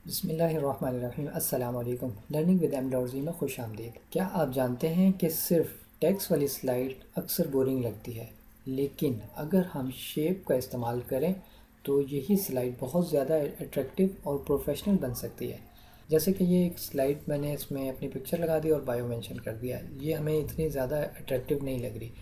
बिस्मिल्लाहिर्रहमानिर्रहीम। अस्सलाम वालेकुम। लर्निंग विद एम में खुश आमदीद। क्या आप जानते हैं कि सिर्फ टेक्स्ट वाली स्लाइड अक्सर बोरिंग लगती है, लेकिन अगर हम शेप का इस्तेमाल करें तो यही स्लाइड बहुत ज़्यादा अट्रैक्टिव और प्रोफेशनल बन सकती है। जैसे कि ये एक स्लाइड मैंने इसमें अपनी पिक्चर लगा दी और बायो मेंशन कर दिया। ये हमें इतनी ज़्यादा अट्रैक्टिव नहीं लग रही,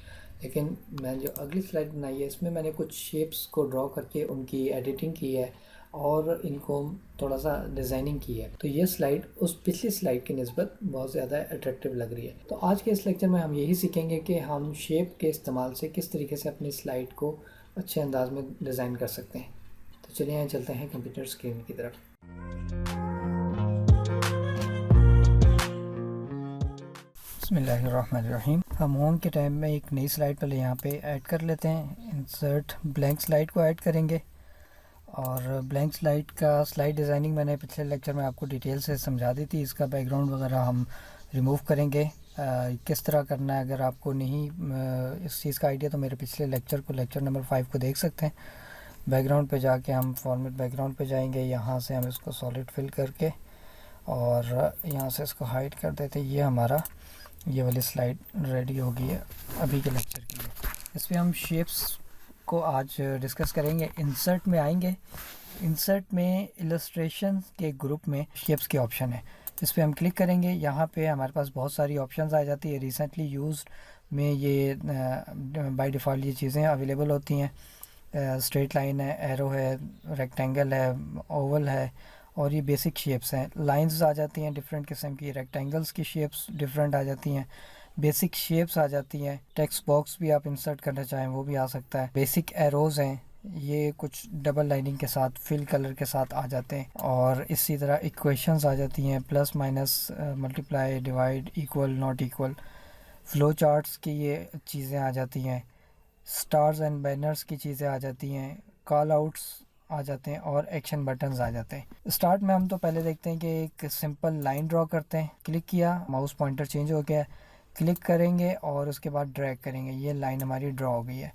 लेकिन मैं जो अगली स्लाइड बनाई है इसमें मैंने कुछ शेप्स को ड्रॉ करके उनकी एडिटिंग की है और इनको थोड़ा सा डिज़ाइनिंग की है, तो ये स्लाइड उस पिछली स्लाइड की निस्बत बहुत ज़्यादा अट्रैक्टिव लग रही है। तो आज के इस लेक्चर में हम यही सीखेंगे कि हम शेप के इस्तेमाल से किस तरीके से अपनी स्लाइड को अच्छे अंदाज में डिज़ाइन कर सकते हैं। तो चलिए यहाँ चलते हैं कंप्यूटर स्क्रीन की तरफ। बिस्मिल्लाहिर्रहमानिर्रहीम। हम होम के टाइम में एक नई स्लाइड पहले यहाँ पे ऐड कर लेते हैं। इंसर्ट ब्लैंक स्लाइड को ऐड करेंगे और ब्लैंक स्लाइड का स्लाइड डिज़ाइनिंग मैंने पिछले लेक्चर में आपको डिटेल से समझा दी थी। इसका बैकग्राउंड वगैरह हम रिमूव करेंगे। किस तरह करना है, अगर आपको नहीं इस चीज़ का आइडिया तो मेरे पिछले लेक्चर को, लेक्चर नंबर 5 को देख सकते हैं। बैकग्राउंड पे जाके हम फॉर्मेट बैकग्राउंड पे जाएंगे। यहाँ से हम इसको सॉलिड फिल करके और यहाँ से इसको हाइड कर देते। ये हमारा ये वाली स्लाइड रेडी हो गई है अभी के लेक्चर के लिए। इस पर हम शेप्स को आज डिस्कस करेंगे। इंसर्ट में आएंगे। इंसर्ट में इलस्ट्रेशन के ग्रुप में शेप्स के ऑप्शन है, इस पर हम क्लिक करेंगे। यहाँ पे हमारे पास बहुत सारी ऑप्शंस आ जाती है। रिसेंटली यूज्ड में ये बाय डिफ़ॉल्ट ये चीज़ें अवेलेबल होती हैं। स्ट्रेट लाइन है, एरो है, रेक्टेंगल है, ओवल है और ये बेसिक शेप्स हैं। लाइंस आ जाती हैं डिफरेंट किस्म की, रेक्टेंगल्स की शेप्स डिफरेंट आ जाती हैं, बेसिक शेप्स आ जाती हैं। टेक्स्ट बॉक्स भी आप इंसर्ट करना चाहें वो भी आ सकता है। बेसिक एरोज़ हैं, ये कुछ डबल लाइनिंग के साथ फिल कलर के साथ आ जाते हैं। और इसी तरह इक्वेशंस आ जाती हैं, plus minus, multiply, divide, equal, not equal. Flow charts की ये चीज़ें आ जाती हैं। स्टार्स एंड बैनर्स की चीज़ें आ जाती हैं। कॉल आउट्स आ जाते हैं और एक्शन बटन्स आ जाते हैं। स्टार्ट में हम तो पहले देखते हैं कि एक सिंपल लाइन ड्रॉ करते हैं। क्लिक किया, माउस पॉइंटर चेंज हो गया। क्लिक करेंगे और उसके बाद ड्रैग करेंगे, ये लाइन हमारी ड्रॉ हो गई है।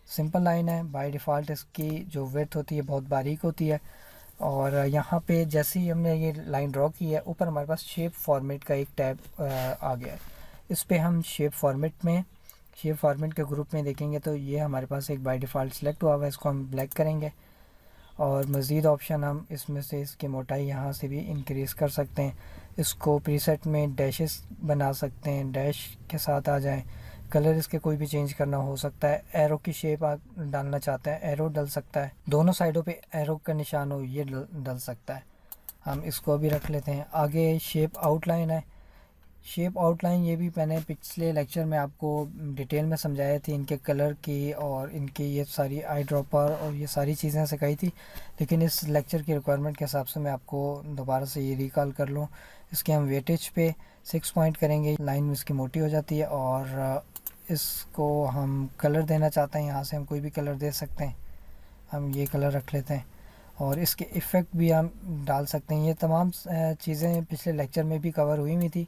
सिंपल लाइन है। बाय डिफ़ॉल्ट इसकी जो विड्थ होती है बहुत बारीक होती है। और यहाँ पे जैसे ही हमने ये लाइन ड्रॉ की है, ऊपर हमारे पास शेप फॉर्मेट का एक टैब आ गया है। इस पर हम शेप फॉर्मेट के ग्रुप में देखेंगे तो ये हमारे पास एक बाय डिफ़ॉल्ट सेलेक्ट हुआ हुआ है। इसको हम ब्लैक करेंगे और मज़ीद ऑप्शन हम इसमें से इसकी मोटाई यहाँ से भी इंक्रीज़ कर सकते हैं। इसको प्रीसेट में डैशेस बना सकते हैं, डैश के साथ आ जाएं। कलर इसके कोई भी चेंज करना हो सकता है। एरो की शेप आप डालना चाहते हैं, एरो डल सकता है। दोनों साइडों पे एरो का निशान हो, ये डल सकता है। हम इसको अभी रख लेते हैं। आगे शेप आउटलाइन है। शेप आउटलाइन ये भी मैंने पिछले लेक्चर में आपको डिटेल में समझाया थी, इनके कलर की और इनकी ये सारी आई ड्रॉपर और ये सारी चीज़ें सिखाई थी। लेकिन इस लेक्चर की रिक्वायरमेंट के हिसाब से मैं आपको दोबारा से ये रिकॉल कर लूँ। इसके हम वेटेज पे 6 पॉइंट करेंगे। लाइन इसकी मोटी हो जाती है और इसको हम कलर देना चाहते हैं, यहाँ से हम कोई भी कलर दे सकते हैं। हम ये कलर रख लेते हैं और इसके इफ़ेक्ट भी हम डाल सकते हैं। ये तमाम चीज़ें पिछले लेक्चर में भी कवर हुई हुई थी।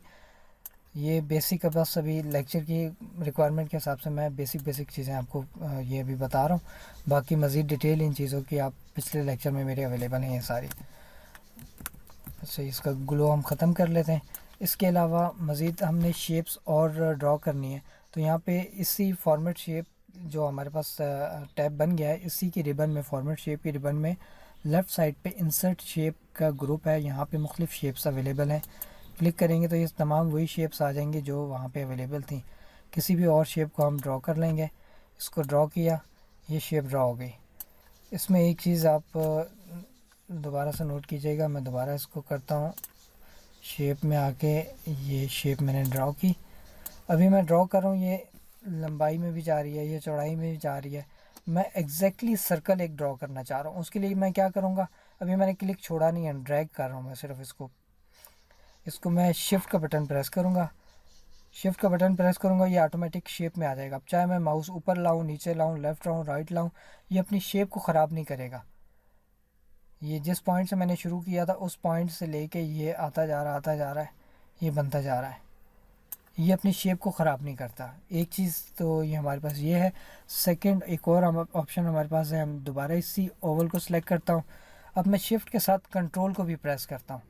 ये बेसिक है, बस अभी लेक्चर की रिक्वायरमेंट के हिसाब से मैं बेसिक चीज़ें आपको ये अभी बता रहा हूँ। बाकी मज़ीद डिटेल इन चीज़ों की आप पिछले लेक्चर में मेरे अवेलेबल हैं ये सारी। अच्छा, इसका ग्लो हम ख़त्म कर लेते हैं। इसके अलावा मज़ीद हमने शेप्स और ड्रॉ करनी है, तो यहाँ पे इसी फॉर्मेट शेप जो हमारे पास टैब बन गया है, इसी की रिबन में, फॉर्मेट शेप की रिबन में लेफ़्ट साइड पे इंसर्ट शेप का ग्रुप है। यहाँ पे मुख्तलिफ़ शेप्स अवेलेबल हैं। क्लिक करेंगे तो ये तमाम वही शेप्स आ जाएंगी जो वहाँ पे अवेलेबल थी। किसी भी और शेप को हम ड्रॉ कर लेंगे। इसको ड्रॉ किया, ये शेप ड्रॉ हो गई। इसमें एक चीज़ आप दोबारा से नोट कीजिएगा। मैं दोबारा इसको करता हूँ। शेप में आके ये शेप मैंने ड्रॉ की। अभी मैं ड्रॉ कर रहा हूँ, ये लंबाई में भी जा रही है, ये चौड़ाई में भी जा रही है। मैं एग्जैक्टली सर्कल एक ड्रॉ करना चाह रहा हूँ। उसके लिए मैं क्या करूँगा, अभी मैंने क्लिक छोड़ा नहीं है, ड्रैग कर रहा हूँ मैं सिर्फ इसको मैं शिफ्ट का बटन प्रेस करूँगा। शिफ्ट का बटन प्रेस करूँगा, ये ऑटोमेटिक शेप में आ जाएगा। अब चाहे मैं माउस ऊपर लाऊं, नीचे लाऊं, लेफ़्ट लाऊं, राइट लाऊं, ये अपनी शेप को ख़राब नहीं करेगा। ये जिस पॉइंट से मैंने शुरू किया था उस पॉइंट से लेके ये आता जा रहा है, ये बनता जा रहा है। ये अपनी शेप को ख़राब नहीं करता। एक चीज़ तो ये हमारे पास ये है। सेकंड, एक और ऑप्शन हमारे पास है। हम दोबारा इसी ओवल को सिलेक्ट करता हूँ। अब मैं शिफ्ट के साथ कंट्रोल को भी प्रेस करता हूँ।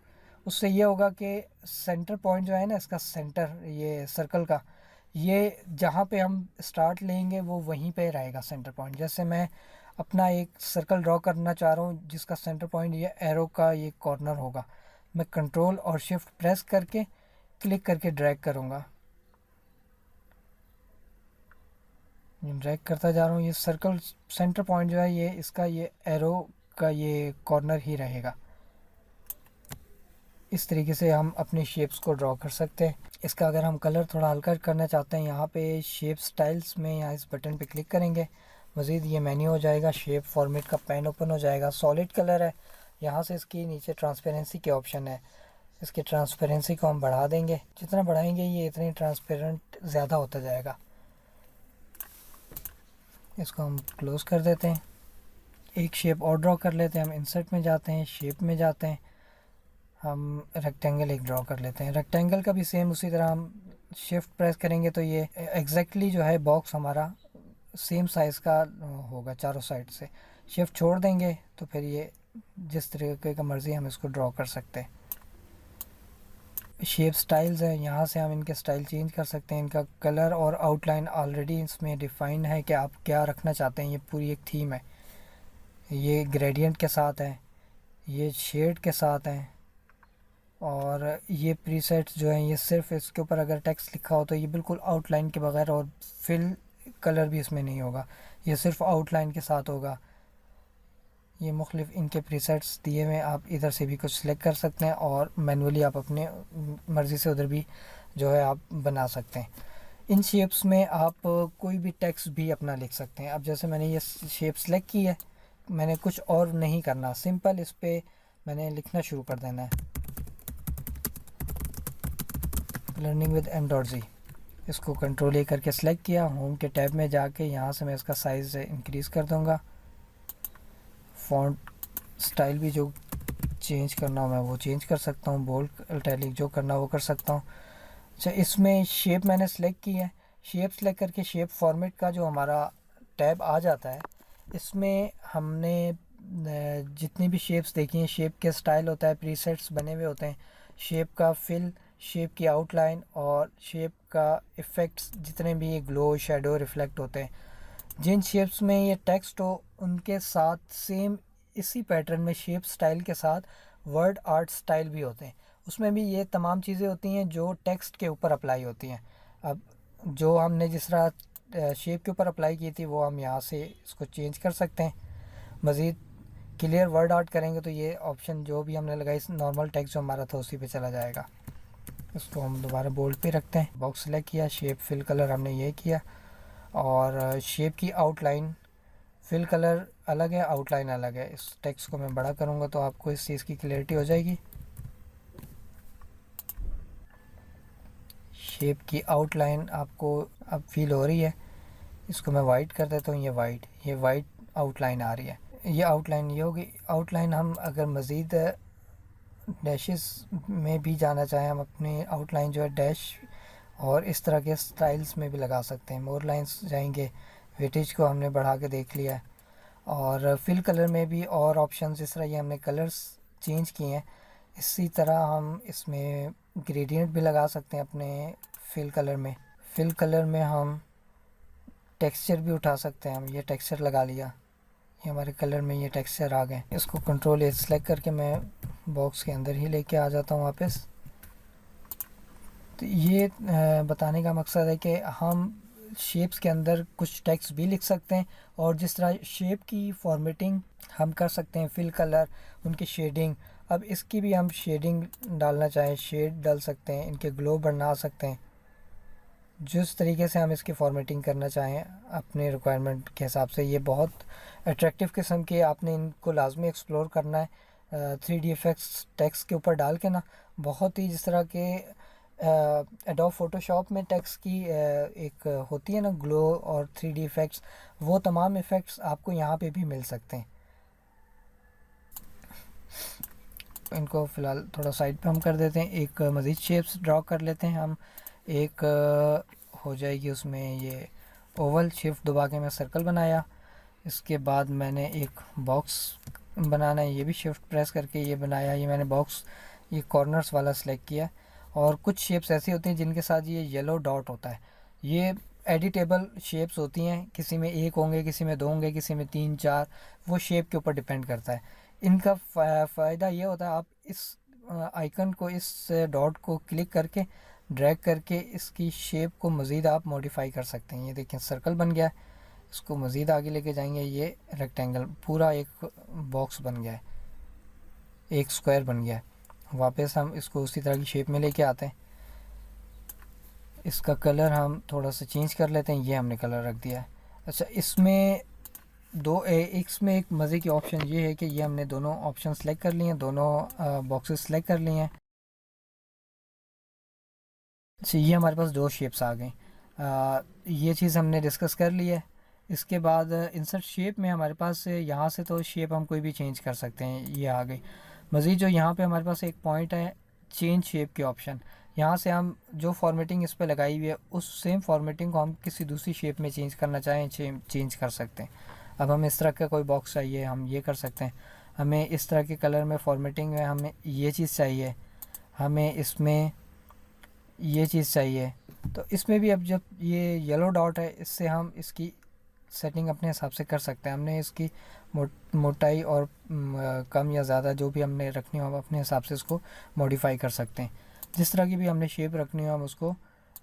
उससे ये होगा कि सेंटर पॉइंट जो है ना, इसका सेंटर ये सर्कल का, ये जहाँ पे हम स्टार्ट लेंगे वो वहीं पे रहेगा सेंटर पॉइंट। जैसे मैं अपना एक सर्कल ड्रॉ करना चाह रहा हूँ जिसका सेंटर पॉइंट ये एरो का ये कॉर्नर होगा, मैं कंट्रोल और शिफ्ट प्रेस करके क्लिक करके ड्रैग करूँगा, ड्रैग करता जा रहा हूँ। ये सर्कल सेंटर पॉइंट जो है ये इसका ये एरो का ये कॉर्नर ही रहेगा। इस तरीके से हम अपने शेप्स को ड्रॉ कर सकते हैं। इसका अगर हम कलर थोड़ा हल्का करना चाहते हैं, यहाँ पे शेप स्टाइल्स में यहाँ इस बटन पे क्लिक करेंगे, मज़ीद ये मेन्यू हो जाएगा, शेप फॉर्मेट का पैन ओपन हो जाएगा। सॉलिड कलर है, यहाँ से इसकी नीचे ट्रांसपेरेंसी के ऑप्शन है, इसकी ट्रांसपेरेंसी को हम बढ़ा देंगे। जितना बढ़ाएंगे ये इतनी ट्रांसपेरेंट ज़्यादा होता जाएगा। इसको हम क्लोज़ कर देते हैं। एक शेप और ड्रॉ कर लेते हैं। हम इंसर्ट में जाते हैं, शेप में जाते हैं, हम रेक्टेंगल एक ड्रॉ कर लेते हैं। रेक्टेंगल का भी सेम उसी तरह हम शिफ्ट प्रेस करेंगे तो ये एग्जैक्टली जो है बॉक्स हमारा सेम साइज़ का होगा चारों साइड से। शिफ्ट छोड़ देंगे तो फिर ये जिस तरीके का मर्ज़ी हम इसको ड्रॉ कर सकते हैं। शेप स्टाइल्स है, यहाँ से हम इनके स्टाइल चेंज कर सकते हैं। इनका कलर और आउटलाइन ऑलरेडी इसमें डिफाइन है कि आप क्या रखना चाहते हैं। ये पूरी एक थीम है, ये ग्रेडियंट के साथ है, ये शेड के साथ है, और ये प्रीसेट्स जो हैं ये सिर्फ इसके ऊपर अगर टेक्स्ट लिखा हो तो ये बिल्कुल आउटलाइन के बगैर, और फिल कलर भी इसमें नहीं होगा, ये सिर्फ आउटलाइन के साथ होगा। ये मुख्तलिफ इनके प्रीसेट्स दिए हुए, आप इधर से भी कुछ सिलेक्ट कर सकते हैं और मैनुअली आप अपने मर्ज़ी से उधर भी जो है आप बना सकते हैं। इन शेप्स में आप कोई भी टेक्स्ट भी अपना लिख सकते हैं। अब जैसे मैंने ये शेप सेलेक्ट की है, मैंने कुछ और नहीं करना, सिंपल इस पर मैंने लिखना शुरू कर देना है, लर्निंग विद m.z। इसको कंट्रोल ए करके सेलेक्ट किया, होम के टैब में जाके यहाँ से मैं इसका साइज़ इंक्रीज़ कर दूँगा। फ़ॉन्ट स्टाइल भी जो चेंज करना हो मैं वो चेंज कर सकता हूँ, बोल्ड इटैलिक जो करना वो कर सकता हूँ। अच्छा, इसमें शेप मैंने सेलेक्ट की है, शेप सेलेक्ट करके शेप फॉर्मेट का जो हमारा टैब आ जाता है, इसमें हमने जितनी भी शेप्स देखी हैं, शेप के स्टाइल होता है, प्रीसेट्स बने हुए होते हैं, शेप का फिल, शेप की आउटलाइन और शेप का इफ़ेक्ट्स, जितने भी ये ग्लो शेडो रिफ्लेक्ट होते हैं। जिन शेप्स में ये टेक्स्ट हो उनके साथ सेम इसी पैटर्न में शेप स्टाइल के साथ वर्ड आर्ट स्टाइल भी होते हैं, उसमें भी ये तमाम चीज़ें होती हैं जो टेक्स्ट के ऊपर अप्लाई होती हैं। अब जो हमने जिस तरह शेप के ऊपर अप्लाई की थी वो हम यहाँ से इसको चेंज कर सकते हैं। मज़ीद क्लियर वर्ड आर्ट करेंगे तो ये ऑप्शन जो भी हमने लगाई नॉर्मल टेक्स्ट जो हमारा था उसी पे चला जाएगा। इसको हम दोबारा बोल्ड पे रखते हैं, बॉक्स सेलेक्ट किया, शेप फिल कलर हमने ये किया, और शेप की आउटलाइन, फिल कलर अलग है, आउटलाइन अलग है। इस टेक्स्ट को मैं बड़ा करूँगा तो आपको इस चीज़ की क्लियरिटी हो जाएगी। शेप की आउटलाइन आपको अब फील हो रही है। इसको मैं वाइट कर देता हूँ, ये वाइट आउटलाइन आ रही है। ये आउटलाइन ये होगी। आउटलाइन हम अगर मज़ीद डैशेस में भी जाना चाहें, हम अपनी आउटलाइन जो है डैश और इस तरह के स्टाइल्स में भी लगा सकते हैं। मोर लाइंस जाएंगे, वेटेज को हमने बढ़ा के देख लिया है, और फिल कलर में भी और ऑप्शंस, इस तरह ये हमने कलर्स चेंज किए हैं। इसी तरह हम इसमें ग्रेडियंट भी लगा सकते हैं अपने फिल कलर में हम टेक्सचर भी उठा सकते हैं। हम ये टेक्सचर लगा लिया, ये हमारे कलर में ये टेक्सचर आ गए। इसको कंट्रोल ए सेलेक्ट करके मैं बॉक्स के अंदर ही लेके आ जाता हूँ वापस। तो ये बताने का मकसद है कि हम शेप्स के अंदर कुछ टेक्स्ट भी लिख सकते हैं, और जिस तरह शेप की फॉर्मेटिंग हम कर सकते हैं, फिल कलर, उनकी शेडिंग। अब इसकी भी हम शेडिंग डालना चाहें, शेड डाल सकते हैं, इनके ग्लो बना सकते हैं। जिस तरीके से हम इसकी फॉर्मेटिंग करना चाहें अपने रिक्वायरमेंट के हिसाब से, ये बहुत अट्रैक्टिव किस्म के, आपने इनको लाजमी एक्सप्लोर करना है। 3D इफ़ेक्ट्स टेक्स्ट के ऊपर डाल के ना, बहुत ही जिस तरह के एडोब फोटोशॉप में टेक्स्ट की एक होती है ना ग्लो और 3D इफ़ेक्ट्स, वो तमाम इफ़ेक्ट्स आपको यहाँ पे भी मिल सकते हैं। इनको फ़िलहाल थोड़ा साइड पे हम कर देते हैं। एक मज़ीद शेप्स ड्रॉ कर लेते हैं हम। एक हो जाएगी उसमें ये ओवल, शिफ्ट दबा के मैं सर्कल बनाया। इसके बाद मैंने एक बॉक्स बनाना है, ये भी शिफ्ट प्रेस करके ये बनाया। ये मैंने बॉक्स ये कॉर्नर्स वाला सिलेक्ट किया। और कुछ शेप्स ऐसी होती हैं जिनके साथ ये येलो डॉट होता है, ये एडिटेबल शेप्स होती हैं। किसी में 1 होंगे, किसी में 2 होंगे, किसी में 3 4, वो शेप के ऊपर डिपेंड करता है। इनका फ़ायदा ये होता है, आप इस आइकन को, इस डॉट को क्लिक करके ड्रैग करके इसकी शेप को मज़ीद आप मॉडिफाई कर सकते हैं। ये देखें सर्कल बन गया है, इसको मज़ीद आगे लेके जाएंगे, ये रेक्टेंगल पूरा एक बॉक्स बन गया है, एक स्क्वायर बन गया है। वापस हम इसको उसी तरह की शेप में लेके आते हैं। इसका कलर हम थोड़ा सा चेंज कर लेते हैं, ये हमने कलर रख दिया है। अच्छा, इसमें इसमें एक मज़े की ऑप्शन ये है कि ये हमने दोनों ऑप्शन सेलेक्ट कर लिए हैं, दोनों बॉक्सेस सेलेक्ट कर लिए हैं। अच्छा, ये हमारे पास 2 शेप्स आ गई। ये चीज़ हमने डिस्कस कर ली है। इसके बाद इंसर्ट शेप में हमारे पास यहाँ से तो शेप हम कोई भी चेंज कर सकते हैं, ये आ गई। मज़ीद जो यहाँ पे हमारे पास एक पॉइंट है चेंज शेप के ऑप्शन, यहाँ से हम जो फॉर्मेटिंग इस पर लगाई हुई है उस सेम फॉर्मेटिंग को हम किसी दूसरी शेप में चेंज करना चाहें चेंज कर सकते हैं। अब हमें इस तरह का कोई बॉक्स चाहिए, हम ये कर सकते हैं। हमें इस तरह के कलर में फॉर्मेटिंग में हमें ये चीज़ चाहिए, हमें इसमें ये चीज़ चाहिए, तो इसमें भी अब जब ये येलो डॉट है इससे हम इसकी सेटिंग अपने हिसाब से कर सकते हैं। हमने इसकी मोटाई और कम या ज़्यादा जो भी हमने रखनी हो हम अपने हिसाब से उसको मॉडिफाई कर सकते हैं। जिस तरह की भी हमने शेप रखनी हो हम उसको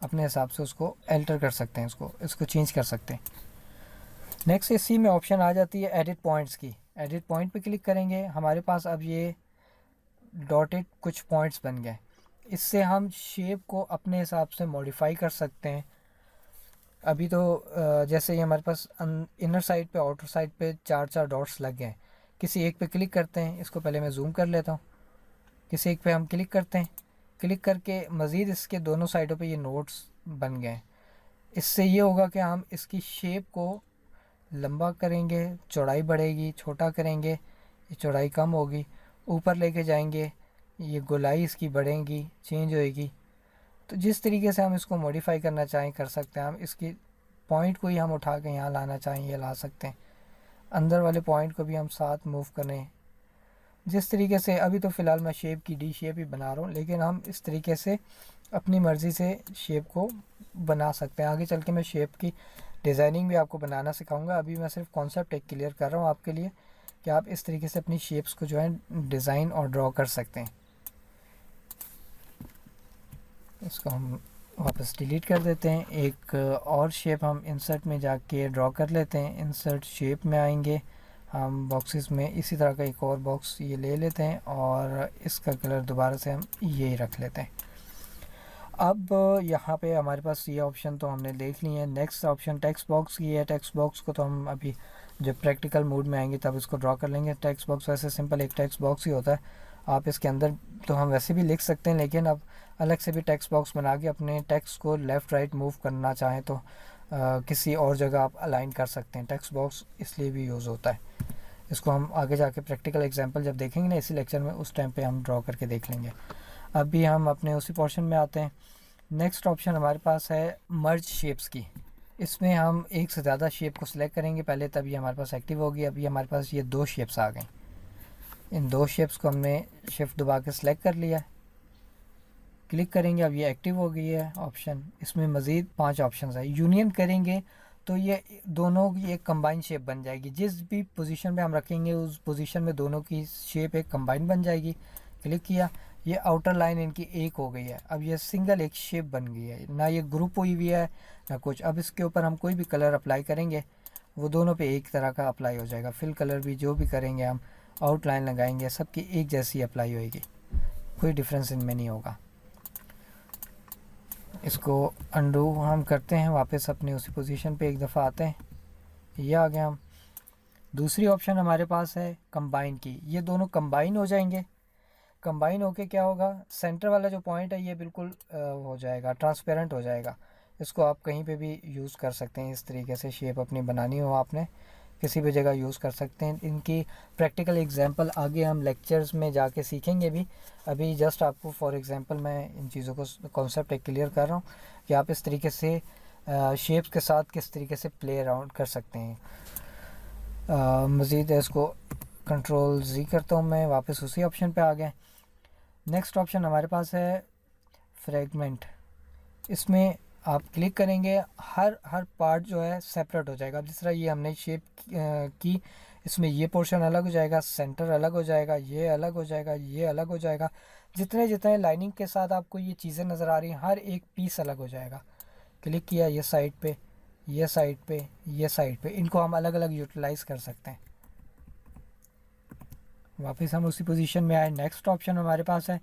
अपने हिसाब से उसको अल्टर कर सकते हैं, इसको चेंज कर सकते हैं। नेक्स्ट इसी में ऑप्शन आ जाती है एडिट पॉइंट्स की। एडिट पॉइंट पे क्लिक करेंगे, हमारे पास अब ये डॉटेड कुछ पॉइंट्स बन गए। इससे हम शेप को अपने हिसाब से मॉडिफाई कर सकते हैं। अभी तो जैसे ये हमारे पास इनर साइड पे आउटर साइड पे 4 डॉट्स लग गए हैं। किसी एक पे क्लिक करते हैं, इसको पहले मैं जूम कर लेता हूँ। किसी एक पे हम क्लिक करते हैं, क्लिक करके मज़ीद इसके दोनों साइडों पे ये नोट्स बन गए। इससे ये होगा कि हम इसकी शेप को लंबा करेंगे, चौड़ाई बढ़ेगी, छोटा करेंगे, ये चौड़ाई कम होगी, ऊपर लेके जाएंगे, ये गोलाई इसकी बढ़ेगी, चेंज होएगी। तो जिस तरीके से हम इसको मॉडिफाई करना चाहें कर सकते हैं। हम इसकी पॉइंट को ही हम उठा के यहाँ लाना चाहें ये ला सकते हैं, अंदर वाले पॉइंट को भी हम साथ मूव करें। जिस तरीके से अभी तो फ़िलहाल मैं शेप की डी शेप ही बना रहा हूँ, लेकिन हम इस तरीके से अपनी मर्ज़ी से शेप को बना सकते हैं। आगे चल के मैं शेप की डिज़ाइनिंग भी आपको बनाना सिखाऊंगा। अभी मैं सिर्फ कॉन्सेप्ट एक क्लियर कर रहा हूँ आपके लिए कि आप इस तरीके से अपनी शेप्स को जो है डिज़ाइन और ड्रॉ कर सकते हैं। इसको हम वापस डिलीट कर देते हैं। एक और शेप हम इंसर्ट में जाके ड्रॉ कर लेते हैं। इंसर्ट शेप में आएंगे, हम बॉक्सेस में इसी तरह का एक और बॉक्स ये ले लेते हैं और इसका कलर दोबारा से हम यही रख लेते हैं। अब यहाँ पे हमारे पास ये ऑप्शन तो हमने देख लिए हैं। नेक्स्ट ऑप्शन टेक्स्ट बॉक्स की है। टेक्स्ट बॉक्स को तो हम अभी जब प्रैक्टिकल मूड में आएंगे तब इसको ड्रॉ कर लेंगे। टेक्स्ट बॉक्स वैसे सिंपल एक टेक्स्ट बॉक्स ही होता है। आप इसके अंदर तो हम वैसे भी लिख सकते हैं, लेकिन अब अलग से भी टेक्स्ट बॉक्स बना के अपने टेक्स्ट को लेफ़्ट राइट मूव करना चाहें तो किसी और जगह आप अलाइन कर सकते हैं। टेक्स्ट बॉक्स इसलिए भी यूज़ होता है। इसको हम आगे जाके प्रैक्टिकल एग्जांपल जब देखेंगे ना इसी लेक्चर में, उस टाइम पे हम ड्रॉ करके देख लेंगे। अभी हम अपने उसी पोर्शन में आते हैं। नेक्स्ट ऑप्शन हमारे पास है मर्ज शेप्स की। इसमें हम एक से ज़्यादा शेप को सिलेक्ट करेंगे पहले, तब ये हमारे पास एक्टिव होगी। अभी हमारे पास ये 2 शेप्स आ गई। इन 2 शेप्स को हमने शिफ्ट दबा के सिलेक्ट कर लिया है, क्लिक करेंगे, अब ये एक्टिव हो गई है ऑप्शन। इसमें मज़ीद 5 ऑप्शन है। यूनियन करेंगे तो ये दोनों की एक कंबाइन शेप बन जाएगी। जिस भी पोजीशन पे हम रखेंगे उस पोजीशन में दोनों की शेप एक कंबाइन बन जाएगी। क्लिक किया, ये आउटर लाइन इनकी एक हो गई है। अब ये सिंगल एक शेप बन गई है, ना ये ग्रुप हुई हुई है ना कुछ। अब इसके ऊपर हम कोई भी कलर अप्लाई करेंगे वो दोनों पे एक तरह का अप्लाई हो जाएगा। फिल कलर भी जो भी करेंगे हम, आउटलाइन लगाएंगे, सबकी एक जैसी अप्लाई होएगी, कोई डिफरेंस इनमें नहीं होगा। इसको अंडू हम करते हैं, वापस अपने उसी पोजीशन पे एक दफ़ा आते हैं। ये आ गया हम। दूसरी ऑप्शन हमारे पास है कंबाइन की। ये दोनों कंबाइन हो जाएंगे। कंबाइन होके क्या होगा, सेंटर वाला जो पॉइंट है ये बिल्कुल हो जाएगा, ट्रांसपेरेंट हो जाएगा। इसको आप कहीं पे भी यूज़ कर सकते हैं। इस तरीके से शेप अपनी बनानी हो आपने, किसी भी जगह यूज़ कर सकते हैं। इनकी प्रैक्टिकल एग्जांपल आगे हम लेक्चर्स में जाके सीखेंगे भी। अभी जस्ट आपको फॉर एग्जांपल मैं इन चीज़ों को कॉन्सेप्ट एक क्लियर कर रहा हूँ कि आप इस तरीके से शेप्स के साथ किस तरीके से प्ले अराउंड कर सकते हैं। मज़ीद इसको कंट्रोल Z करता हूँ मैं, वापस उसी ऑप्शन पे आ गए। नेक्स्ट ऑप्शन हमारे पास है फ्रेगमेंट। इसमें आप क्लिक करेंगे, हर हर पार्ट जो है सेपरेट हो जाएगा। जिस तरह ये हमने शेप की, इसमें ये पोर्शन अलग हो जाएगा, सेंटर अलग हो जाएगा, ये अलग हो जाएगा, ये अलग हो जाएगा। जितने जितने लाइनिंग के साथ आपको ये चीज़ें नज़र आ रही हैं, हर एक पीस अलग हो जाएगा। क्लिक किया, ये साइड पे, ये साइड पे, ये साइड पे, इनको हम अलग अलग यूटिलाइज़ कर सकते हैं। वापस हम उसी पोजीशन में आए। नेक्स्ट ऑप्शन हमारे पास है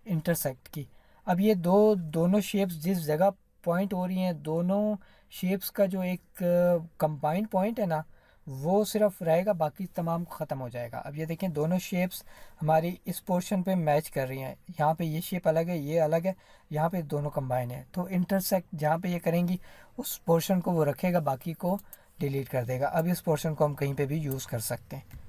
इंटरसेक्ट की। अब ये दोनों शेप्स जिस जगह पॉइंट हो रही हैं, दोनों शेप्स का जो एक कंबाइंड पॉइंट है ना, वो सिर्फ रहेगा, बाकी तमाम ख़त्म हो जाएगा। अब ये देखें, दोनों शेप्स हमारी इस पोर्शन पे मैच कर रही हैं। यहाँ पे ये शेप अलग है, ये अलग है, यहाँ पे दोनों कंबाइन है। तो इंटरसेक्ट जहाँ पे ये करेंगी, उस पोर्शन को वो रखेगा, बाकी को डिलीट कर देगा। अब इस पोर्शन को हम कहीं पे भी यूज़ कर सकते हैं।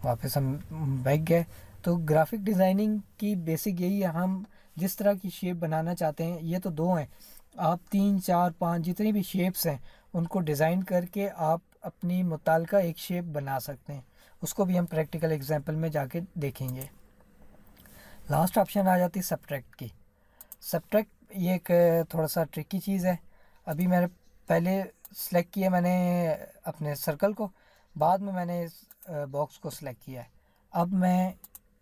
वापस हम बैक गए। तो ग्राफिक डिज़ाइनिंग की बेसिक यही है, हम जिस तरह की शेप बनाना चाहते हैं, ये तो दो हैं, आप 3 4 5 जितनी भी शेप्स हैं उनको डिज़ाइन करके आप अपनी मुताल्लिका एक शेप बना सकते हैं। उसको भी हम प्रैक्टिकल एग्जांपल में जाके देखेंगे। लास्ट ऑप्शन आ जाती है सब्ट्रैक्ट की। सब्ट्रैक्ट ये एक थोड़ा सा ट्रिकी चीज़ है। अभी मैंने पहले सेलेक्ट किया मैंने अपने सर्कल को, बाद में मैंने इस बॉक्स को सिलेक्ट किया है। अब मैं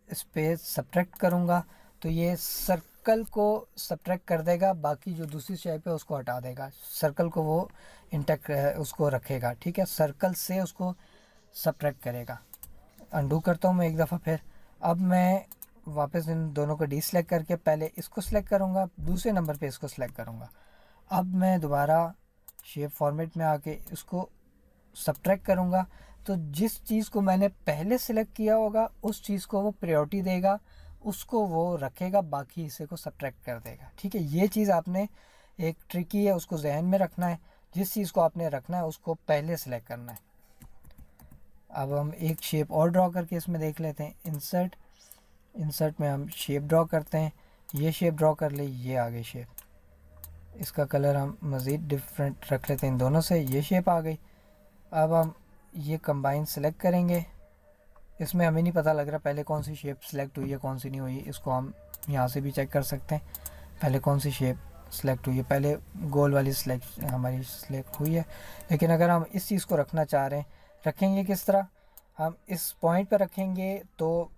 इस पर सब्ट्रैक्ट करूँगा तो ये सर्कल को सब्ट्रैक्ट कर देगा, बाकी जो दूसरी शेप है उसको हटा देगा। सर्कल को वो इंटैक्ट उसको रखेगा, ठीक है, सर्कल से उसको सब्ट्रैक्ट करेगा। अंडू करता हूँ मैं एक दफ़ा फिर। अब मैं वापस इन दोनों को डीसेलेक्ट करके पहले इसको सिलेक्ट करूँगा, दूसरे नंबर पे इसको सिलेक्ट करूँगा। अब मैं दोबारा शेप फॉर्मेट में आके इसको सब्ट्रैक्ट करूँगा। तो जिस चीज़ को मैंने पहले सिलेक्ट किया होगा उस चीज़ को वो प्रायोरिटी देगा, उसको वो रखेगा, बाकी हिस्से को सब्ट्रैक्ट कर देगा। ठीक है, ये चीज़ आपने एक ट्रिकी है, उसको जहन में रखना है। जिस चीज़ को आपने रखना है उसको पहले सिलेक्ट करना है। अब हम एक शेप और ड्रॉ करके इसमें देख लेते हैं। इंसर्ट, इंसर्ट में हम शेप ड्रॉ करते हैं। ये शेप ड्रॉ कर ले, ये आगे शेप, इसका कलर हम मज़ीद डिफरेंट रख लेते हैं इन दोनों से। ये शेप आ गई। अब हम ये कंबाइन सेलेक्ट करेंगे। इसमें हमें नहीं पता लग रहा पहले कौन सी शेप सेलेक्ट हुई है कौन सी नहीं हुई। इसको हम यहाँ से भी चेक कर सकते हैं पहले कौन सी शेप सेलेक्ट हुई है। पहले गोल वाली सेलेक्ट हमारी सेलेक्ट हुई है। लेकिन अगर हम इस चीज़ को रखना चाह रहे हैं, रखेंगे किस तरह, हम इस पॉइंट पर रखेंगे तो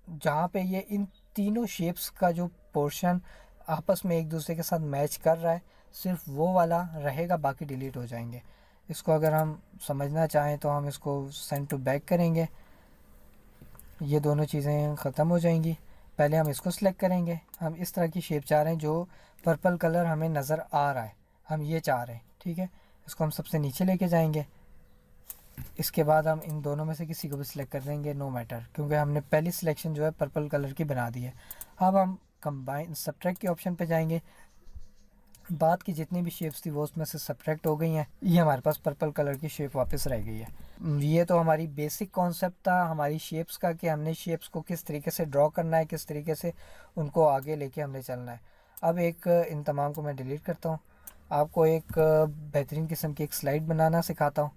जहाँ पे ये इन तीनों शेप्स का जो पोर्शन आपस में एक दूसरे के साथ मैच कर रहा है, सिर्फ वो वाला रहेगा, बाकी डिलीट हो जाएंगे। इसको अगर हम समझना चाहें तो हम इसको सेंड टू बैक करेंगे, ये दोनों चीज़ें ख़त्म हो जाएंगी। पहले हम इसको सिलेक्ट करेंगे। हम इस तरह की शेप चाह रहे हैं जो पर्पल कलर हमें नज़र आ रहा है, हम ये चाह रहे हैं। ठीक है, इसको हम सबसे नीचे लेके जाएंगे। इसके बाद हम इन दोनों में से किसी को भी सिलेक्ट कर देंगे, नो मैटर, क्योंकि हमने पहली सिलेक्शन जो है पर्पल कलर की बना दी है। अब हम कंबाइन सब्ट्रैक्ट के ऑप्शन पे जाएंगे। बाद की जितनी भी शेप्स थी वो उसमें से सब्ट्रैक्ट हो गई हैं। ये हमारे पास पर्पल कलर की शेप वापस रह गई है। ये तो हमारी बेसिक कॉन्सेप्ट था हमारी शेप्स का, कि हमने शेप्स को किस तरीके से ड्रॉ करना है, किस तरीके से उनको आगे लेके हमने चलना है। अब एक इन तमाम को मैं डिलीट करता हूँ, आपको एक बेहतरीन किस्म की एक स्लाइड बनाना सिखाता हूँ।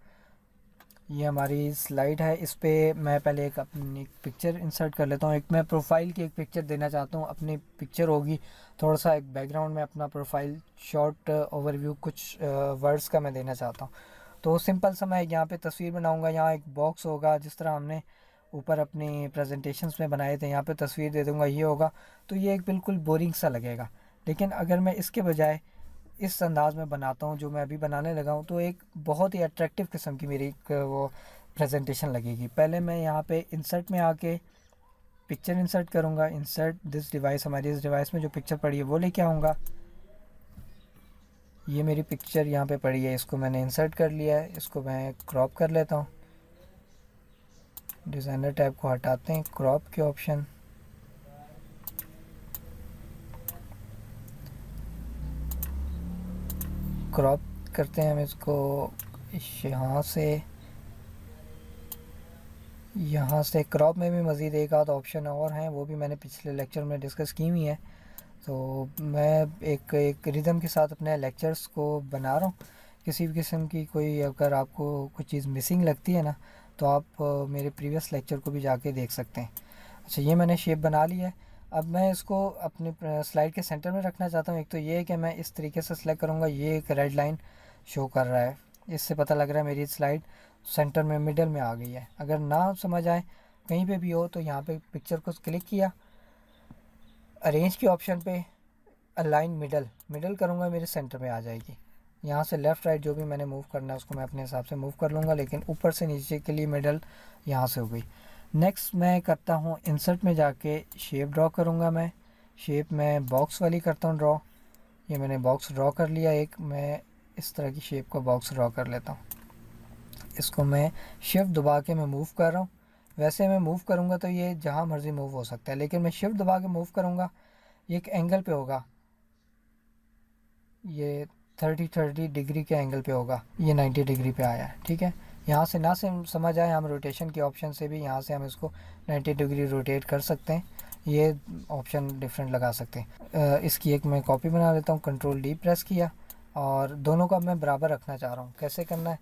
ये हमारी स्लाइड है, इस पर मैं पहले एक अपनी पिक्चर इंसर्ट कर लेता हूँ। एक मैं प्रोफाइल की एक पिक्चर देना चाहता हूँ, अपनी पिक्चर होगी, थोड़ा सा एक बैकग्राउंड में अपना प्रोफाइल शॉर्ट ओवरव्यू कुछ वर्ड्स का मैं देना चाहता हूँ। तो सिंपल सा मैं यहाँ पे तस्वीर बनाऊँगा, यहाँ एक बॉक्स होगा जिस तरह हमने ऊपर अपनी प्रेजेंटेशंस में बनाए थे, यहाँ पे तस्वीर दे दूँगा, ये होगा। तो ये एक बिल्कुल बोरिंग सा लगेगा। लेकिन अगर मैं इसके बजाय इस अंदाज़ में बनाता हूँ जो मैं अभी बनाने लगा हूँ, तो एक बहुत ही अट्रैक्टिव किस्म की मेरी एक वो प्रेजेंटेशन लगेगी। पहले मैं यहाँ पे इंसर्ट में आके पिक्चर इंसर्ट करूँगा। इंसर्ट दिस डिवाइस, हमारी इस डिवाइस में जो पिक्चर पड़ी है वो लेके आऊँगा। ये मेरी पिक्चर यहाँ पे पड़ी है, इसको मैंने इंसर्ट कर लिया है। इसको मैं क्रॉप कर लेता हूँ। डिज़ाइनर टैब को हटाते हैं, क्रॉप के ऑप्शन, क्रॉप करते हैं हम इसको यहाँ से क्रॉप में भी मज़ीद एक आध ऑप्शन और हैं, वो भी मैंने पिछले लेक्चर में डिस्कस की हुई हैं। तो मैं एक रिदम के साथ अपने लेक्चर्स को बना रहा हूँ। किसी भी किस्म की कोई अगर आपको कुछ चीज़ मिसिंग लगती है ना, तो आप मेरे प्रीवियस लेक्चर को भी जाके देख सकते हैं। अच्छा, ये मैंने शेप बना ली है। अब मैं इसको अपनी स्लाइड के सेंटर में रखना चाहता हूँ। एक तो ये है कि मैं इस तरीके से सिलेक्ट करूँगा, ये एक रेड लाइन शो कर रहा है, इससे पता लग रहा है मेरी स्लाइड सेंटर में मिडल में आ गई है। अगर ना समझ आए कहीं पे भी हो तो यहाँ पे पिक्चर को क्लिक किया, अरेंज के ऑप्शन पे अलाइन मिडल करूँगा, मेरे सेंटर में आ जाएगी। यहाँ से लेफ़्ट राइट जो भी मैंने मूव करना है उसको मैं अपने हिसाब से मूव कर लूँगा, लेकिन ऊपर से नीचे के लिए मिडल यहाँ से हो गई। नेक्स्ट मैं करता हूँ इंसर्ट में जाके शेप ड्रॉ करूँगा। मैं शेप में बॉक्स वाली करता हूँ ड्रॉ। ये मैंने बॉक्स ड्रॉ कर लिया एक, मैं इस तरह की शेप का बॉक्स ड्रॉ कर लेता हूँ। इसको मैं शिफ्ट दबा के मैं मूव कर रहा हूँ। वैसे मैं मूव करूँगा तो ये जहाँ मर्ज़ी मूव हो सकता है, लेकिन मैं शिफ्ट दबा के मूव करूँगा, ये एक एंगल पे होगा, ये 30 डिग्री के एंगल पे होगा, ये 90 डिग्री पे आया है। ठीक है, यहाँ से ना से समझ आए हम रोटेशन के ऑप्शन से भी यहाँ से हम इसको 90 डिग्री रोटेट कर सकते हैं, ये ऑप्शन डिफरेंट लगा सकते हैं। इसकी एक मैं कॉपी बना लेता हूँ, कंट्रोल डी प्रेस किया और दोनों को अब मैं बराबर रखना चाह रहा हूँ। कैसे करना है,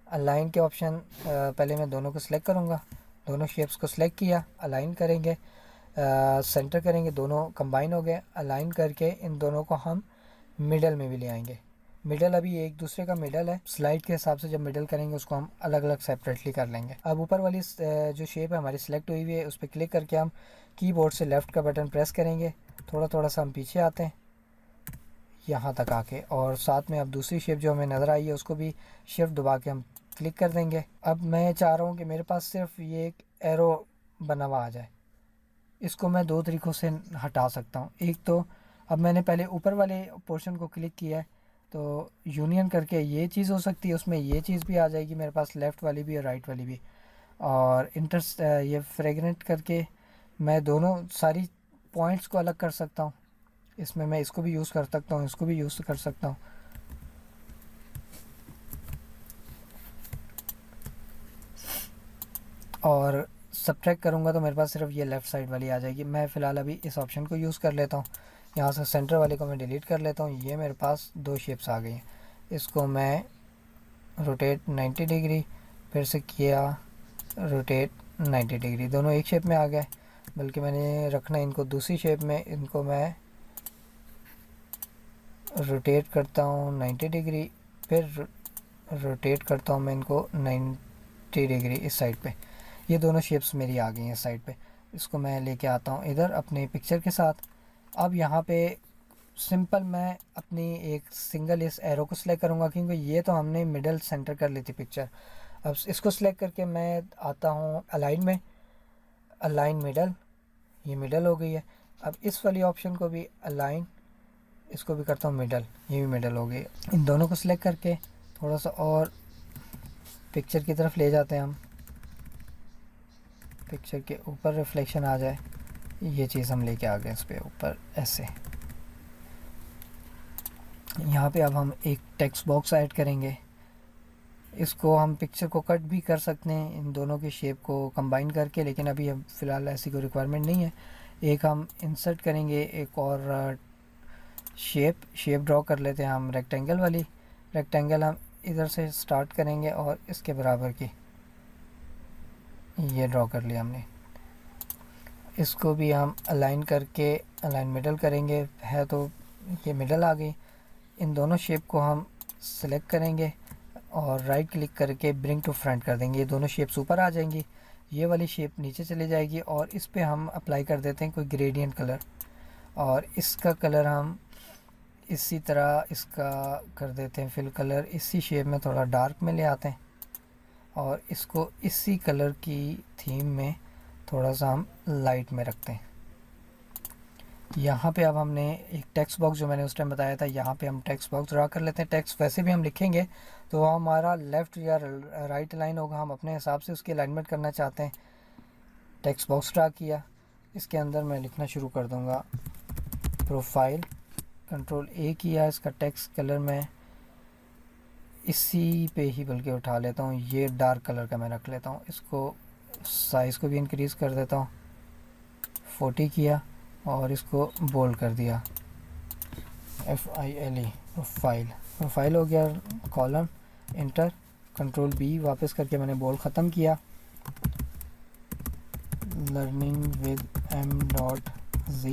अलाइन के ऑप्शन पहले मैं दोनों को सिलेक्ट करूँगा, दोनों शेप्स को सिलेक्ट किया, अलाइन करेंगे, सेंटर करेंगे, दोनों कंबाइन हो गए। अलाइन करके इन दोनों को हम मिडल में भी ले आएंगे। मिडल अभी एक दूसरे का मिडल है, स्लाइड के हिसाब से जब मिडल करेंगे उसको हम अलग अलग सेपरेटली कर लेंगे। अब ऊपर वाली जो शेप है हमारी सिलेक्ट हुई हुई है, उस पर क्लिक करके हम कीबोर्ड से लेफ़्ट का बटन प्रेस करेंगे, थोड़ा थोड़ा सा हम पीछे आते हैं यहाँ तक आके, और साथ में अब दूसरी शेप जो हमें नज़र आई है उसको भी शिफ्ट दबा के हम क्लिक कर देंगे। अब मैं चाह रहा हूँ कि मेरे पास सिर्फ ये एक एरो बना हुआ आ जाए, इसको मैं दो तरीक़ों से हटा सकता हूँ। एक तो अब मैंने पहले ऊपर वाले पोर्शन को क्लिक किया है तो यूनियन करके ये चीज़ हो सकती है, उसमें ये चीज़ भी आ जाएगी मेरे पास, लेफ़्ट वाली भी और राइट वाली भी। और ये फ्रेगनेंट करके मैं दोनों सारी पॉइंट्स को अलग कर सकता हूँ। इसमें मैं इसको भी यूज़ कर सकता हूँ, इसको भी यूज़ कर सकता हूँ। और सब्ट्रैक्ट करूँगा तो मेरे पास सिर्फ ये लेफ़्ट साइड वाली आ जाएगी। मैं फ़िलहाल अभी इस ऑप्शन को यूज़ कर लेता हूँ, यहाँ से सेंटर वाले को मैं डिलीट कर लेता हूँ। ये मेरे पास दो शेप्स आ गई हैं, इसको मैं रोटेट 90 डिग्री फिर से किया, रोटेट 90 डिग्री, दोनों एक शेप में आ गए। बल्कि मैंने रखना इनको दूसरी शेप में, इनको मैं रोटेट करता हूँ 90 डिग्री, फिर रोटेट करता हूँ मैं इनको 90 डिग्री इस साइड पे। ये दोनों शेप्स मेरी आ गई हैं इस साइड पे। इसको मैं लेके आता हूँ इधर अपने पिक्चर के साथ। अब यहाँ पे सिंपल मैं अपनी एक सिंगल इस एरो को सिलेक्ट करूँगा, क्योंकि ये तो हमने मिडल सेंटर कर ली थी पिक्चर। अब इसको सिलेक्ट करके मैं आता हूँ अलाइन में, अलाइन मिडल, ये मिडल हो गई है। अब इस वाली ऑप्शन को भी अलाइन, इसको भी करता हूँ मिडल, ये भी मिडल हो गई। इन दोनों को सिलेक्ट करके थोड़ा सा और पिक्चर की तरफ ले जाते हैं हम, पिक्चर के ऊपर रिफ्लेक्शन आ जाए, ये चीज़ हम लेके आ गए इस पे ऊपर ऐसे। यहाँ पे अब हम एक टेक्स्ट बॉक्स ऐड करेंगे, इसको हम पिक्चर को कट भी कर सकते हैं इन दोनों की शेप को कंबाइन करके, लेकिन अभी हम फ़िलहाल ऐसी कोई रिक्वायरमेंट नहीं है। एक हम इंसर्ट करेंगे, एक और शेप ड्रॉ कर लेते हैं हम रेक्टेंगल वाली। रेक्टेंगल हम इधर से स्टार्ट करेंगे और इसके बराबर की ये ड्रॉ कर लिया हमने। इसको भी हम अलाइन करके अलाइन मिडल करेंगे, है तो ये मिडल आ गई। इन दोनों शेप को हम सिलेक्ट करेंगे और राइट क्लिक करके ब्रिंग टू फ्रंट कर देंगे, ये दोनों शेप्स ऊपर आ जाएंगी, ये वाली शेप नीचे चली जाएगी। और इस पे हम अप्लाई कर देते हैं कोई ग्रेडियंट कलर, और इसका कलर हम इसी तरह इसका कर देते हैं फिल कलर, इसी शेप में थोड़ा डार्क में ले आते हैं और इसको इसी कलर की थीम में थोड़ा सा हम लाइट में रखते हैं। यहाँ पे अब हमने एक टेक्स्ट बॉक्स जो मैंने उस टाइम बताया था, यहाँ पे हम टेक्स्ट बॉक्स ड्रा कर लेते हैं। टेक्स्ट वैसे भी हम लिखेंगे तो हमारा लेफ़्ट या राइट लाइन होगा, हम अपने हिसाब से उसकी अलाइनमेंट करना चाहते हैं। टेक्स्ट बॉक्स ड्रा किया, इसके अंदर मैं लिखना शुरू कर दूँगा प्रोफाइल, कंट्रोल ए किया, इसका टेक्स्ट कलर मैं इसी पे ही बल्कि उठा लेता हूँ, ये डार्क कलर का मैं रख लेता हूँ। इसको साइज़ को भी इंक्रीज़ कर देता हूँ, 40 किया और इसको बोल्ड कर दिया, FILE प्रोफाइल हो गया। कॉलम इंटर, कंट्रोल B वापस करके मैंने बोल्ड ख़त्म किया। Learning with m.z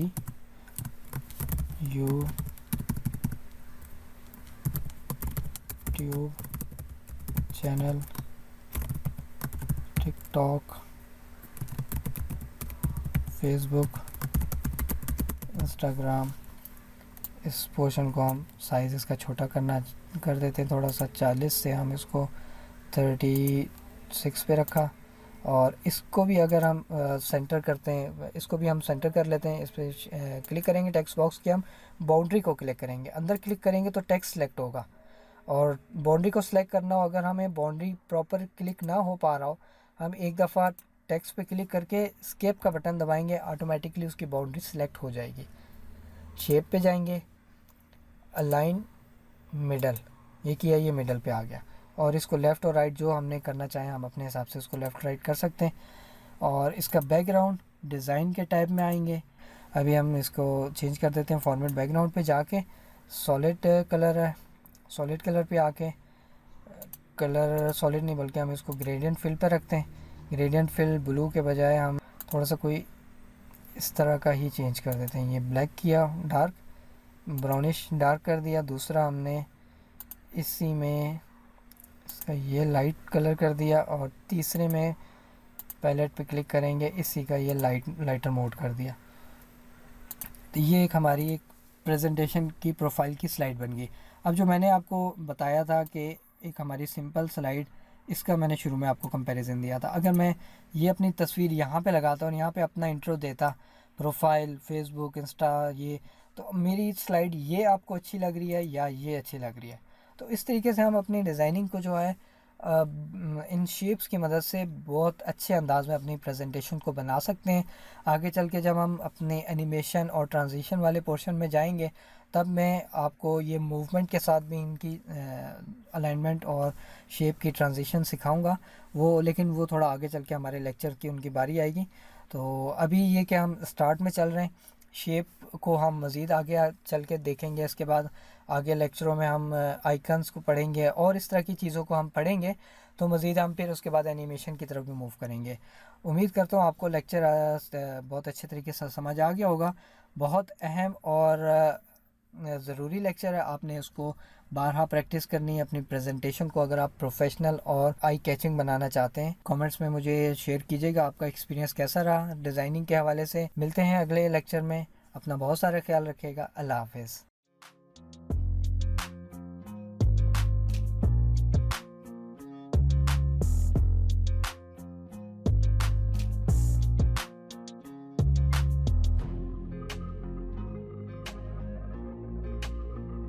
YouTube channel, TikTok, Facebook, Instagram. इस पोर्शन को हम साइज़ इसका छोटा कर देते हैं थोड़ा सा, 40 से हम इसको 36 पे रखा। और इसको भी अगर हम सेंटर करते हैं, इसको भी हम सेंटर कर लेते हैं। इस पर क्लिक करेंगे टेक्स्ट बॉक्स की, हम बाउंड्री को क्लिक करेंगे, अंदर क्लिक करेंगे तो टेक्स्ट सेलेक्ट होगा। और बाउंड्री को सिलेक्ट करना हो, अगर हमें बाउंड्री प्रॉपर क्लिक ना हो पा रहा हो, हम एक दफ़ा टेक्स्ट पे क्लिक करके एस्केप का बटन दबाएंगे, ऑटोमेटिकली उसकी बाउंड्री सिलेक्ट हो जाएगी। शेप पे जाएंगे, अलाइन मिडल, ये किया, ये मिडल पे आ गया। और इसको लेफ़्ट और राइट जो हमने करना चाहें हम अपने हिसाब से उसको लेफ़्ट राइट कर सकते हैं। और इसका बैकग्राउंड डिज़ाइन के टाइप में आएंगे। अभी हम इसको चेंज कर देते हैं, फॉर्मेट बैकग्राउंड पे जाके सॉलिड कलर है, सॉलिड कलर पे आके, कलर सॉलिड नहीं बल्कि हम इसको ग्रेडियंट फिल पे रखते हैं। ग्रेडियंट फिल ब्लू के बजाय हम थोड़ा सा कोई इस तरह का ही चेंज कर देते हैं। ये ब्लैक किया, डार्क ब्राउनिश डार्क कर दिया। दूसरा हमने इसी में इसका ये लाइट कलर कर दिया। और तीसरे में पैलेट पे क्लिक करेंगे, इसी का ये लाइटर मोड कर दिया। तो ये एक हमारी एक प्रेजेंटेशन की प्रोफाइल की स्लाइड बन गई। अब जो मैंने आपको बताया था कि एक हमारी सिंपल स्लाइड, इसका मैंने शुरू में आपको कंपैरिजन दिया था। अगर मैं ये अपनी तस्वीर यहाँ पे लगाता और यहाँ पे अपना इंट्रो देता, प्रोफाइल, फेसबुक, इंस्टा, ये, तो मेरी स्लाइड ये आपको अच्छी लग रही है या ये अच्छी लग रही है। तो इस तरीके से हम अपनी डिज़ाइनिंग को जो है इन शेप्स की मदद से बहुत अच्छे अंदाज में अपनी प्रेजेंटेशन को बना सकते हैं। आगे चल के जब हम अपने एनिमेशन और ट्रांजिशन वाले पोर्शन में जाएंगे, तब मैं आपको ये मूवमेंट के साथ भी इनकी अलाइनमेंट और शेप की ट्रांजिशन सिखाऊंगा। वो लेकिन वो थोड़ा आगे चल के हमारे लेक्चर की उनकी बारी आएगी। तो अभी ये कि हम स्टार्ट में चल रहे हैं, शेप को हम मज़ीद आगे चल के देखेंगे। इसके बाद आगे लेक्चरों में हम आइकन्स को पढ़ेंगे और इस तरह की चीज़ों को हम पढ़ेंगे। तो मज़ीद हम फिर उसके बाद एनिमेशन की तरफ भी मूव करेंगे। उम्मीद करता हूँ आपको लेक्चर बहुत अच्छे तरीके से समझ आ गया होगा। बहुत अहम और ज़रूरी लेक्चर है, आपने उसको बारहा प्रैक्टिस करनी है अपनी प्रेजेंटेशन को, अगर आप प्रोफेशनल और आई कैचिंग बनाना चाहते हैं। कमेंट्स में मुझे शेयर कीजिएगा आपका एक्सपीरियंस कैसा रहा डिज़ाइनिंग के हवाले से। मिलते हैं अगले लेक्चर में, अपना बहुत सारा ख्याल रखिएगा। अल्लाह हाफिज़।